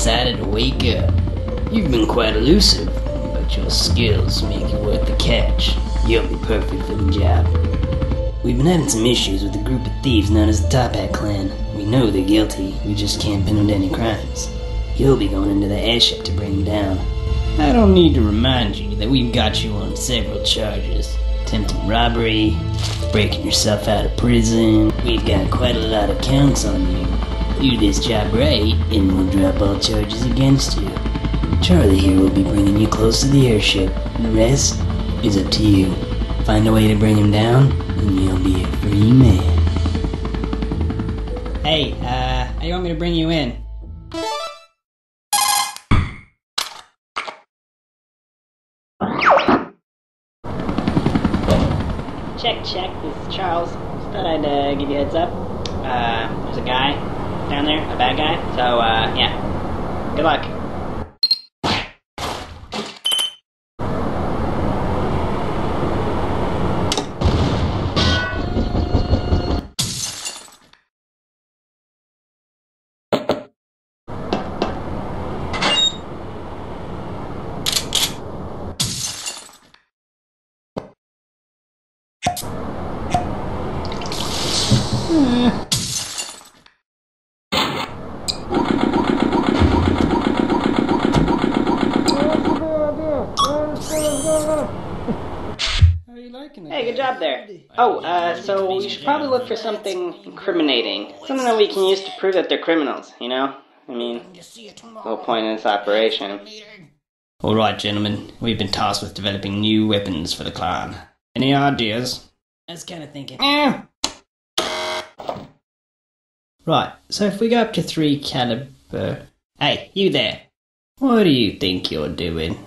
decided to wake up. You've been quite elusive, but your skills make you worth the catch. You'll be perfect for the job. We've been having some issues with a group of thieves known as the Top Hat Clan. We know they're guilty, we just can't pin them to any crimes. You'll be going into the airship to bring them down. I don't need to remind you that we've got you on several charges. Attempted robbery, breaking yourself out of prison. We've got quite a lot of counts on you. Do this job right, and we'll drop all charges against you. Charlie here will be bringing you close to the airship. The rest is up to you. Find a way to bring him down, and you'll be a free man. Hey, how do you want me to bring you in? Check, this is Charles. Just thought I'd give you a heads up. There's a guy down there, a bad guy, so yeah. Good luck. Hey, good job there. Oh, so we should probably look for something incriminating. Something that we can use to prove that they're criminals, you know? I mean, the whole point of this operation. Alright, gentlemen. We've been tasked with developing new weapons for the clan. Any ideas? I was kind of thinking. Right, so if we go up to 3 caliber... Hey, you there. What do you think you're doing?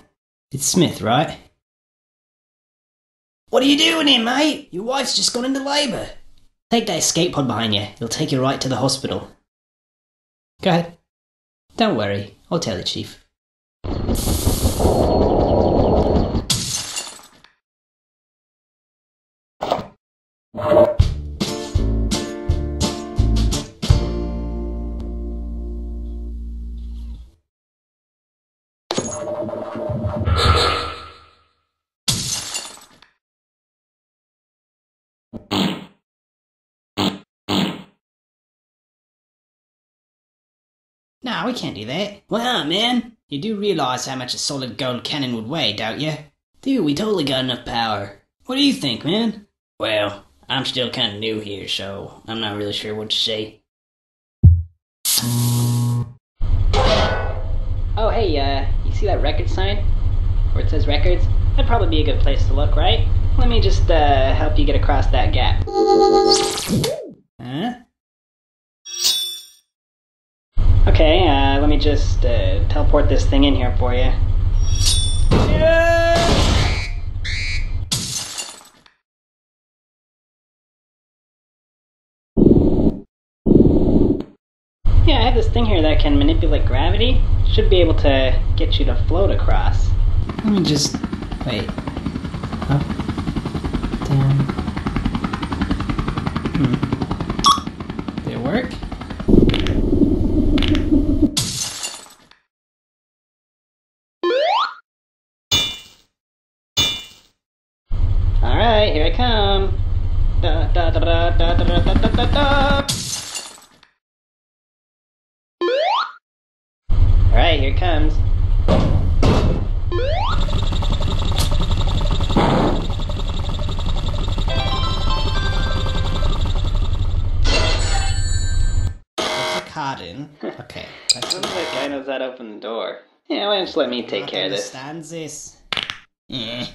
It's Smith, right? What are you doing here, mate? Your wife's just gone into labour. Take that escape pod behind you. It'll take you right to the hospital. Go ahead. Don't worry. I'll tell the chief. No, we can't do that. Why not, man? You do realise how much a solid gold cannon would weigh, don't you? Dude, we totally got enough power. What do you think, man? Well, I'm still kinda new here, so I'm not really sure what to say. Oh, hey, you see that record sign? Where it says records? That'd probably be a good place to look, right? Let me just, help you get across that gap. Huh? Okay, let me just teleport this thing in here for you. Yeah, I have this thing here that can manipulate gravity. Should be able to get you to float across. Let me just... wait. Up. Down. Did it work? Alright, here I come. Da da da da da da da da da da. Alright, here it comes. What's a card in? Okay. That guy knows how to open the door. Yeah, why don't you let me take care of this? Understands this. Yeah.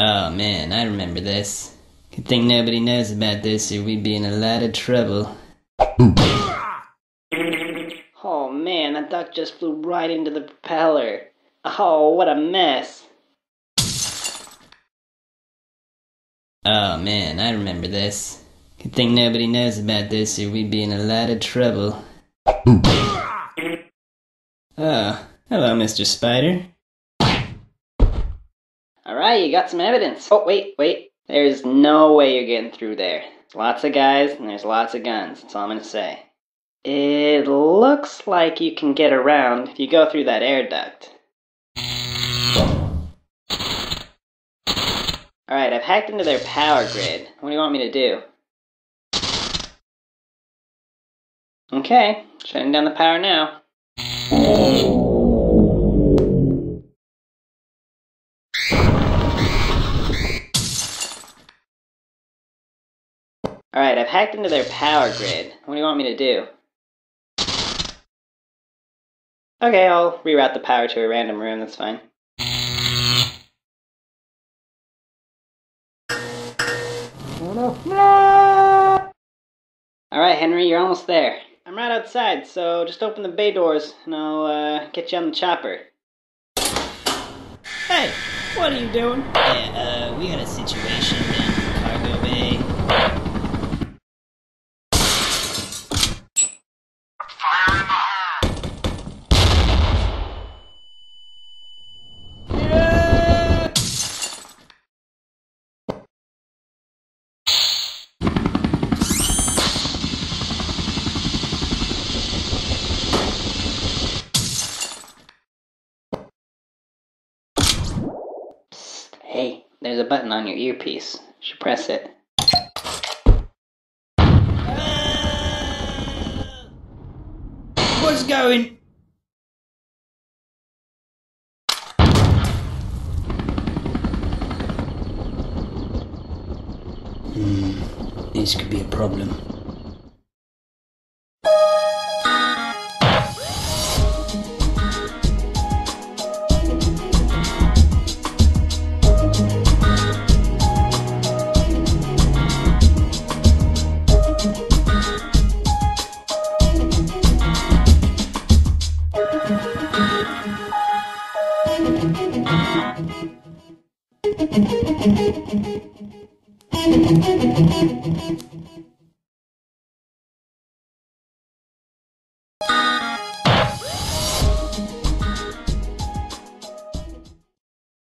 Oh man, I remember this. Good thing nobody knows about this or we'd be in a lot of trouble. Oh man, that duck just flew right into the propeller. Oh, what a mess. Oh man, I remember this. Good thing nobody knows about this or we'd be in a lot of trouble. Oh, hello Mr. Spider. Alright, you got some evidence. Oh, wait. There's no way you're getting through there. There's lots of guys and there's lots of guns. That's all I'm gonna say. It looks like you can get around if you go through that air duct. Alright, I've hacked into their power grid. What do you want me to do? Okay, shutting down the power now. Alright, I've hacked into their power grid. What do you want me to do? Okay, I'll reroute the power to a random room, that's fine. Alright, Henry, you're almost there. I'm right outside, so just open the bay doors and I'll get you on the chopper. Hey, what are you doing? Yeah, we got a situation down in the cargo bay. Hey, there's a button on your earpiece. You should press it. What's going? This could be a problem.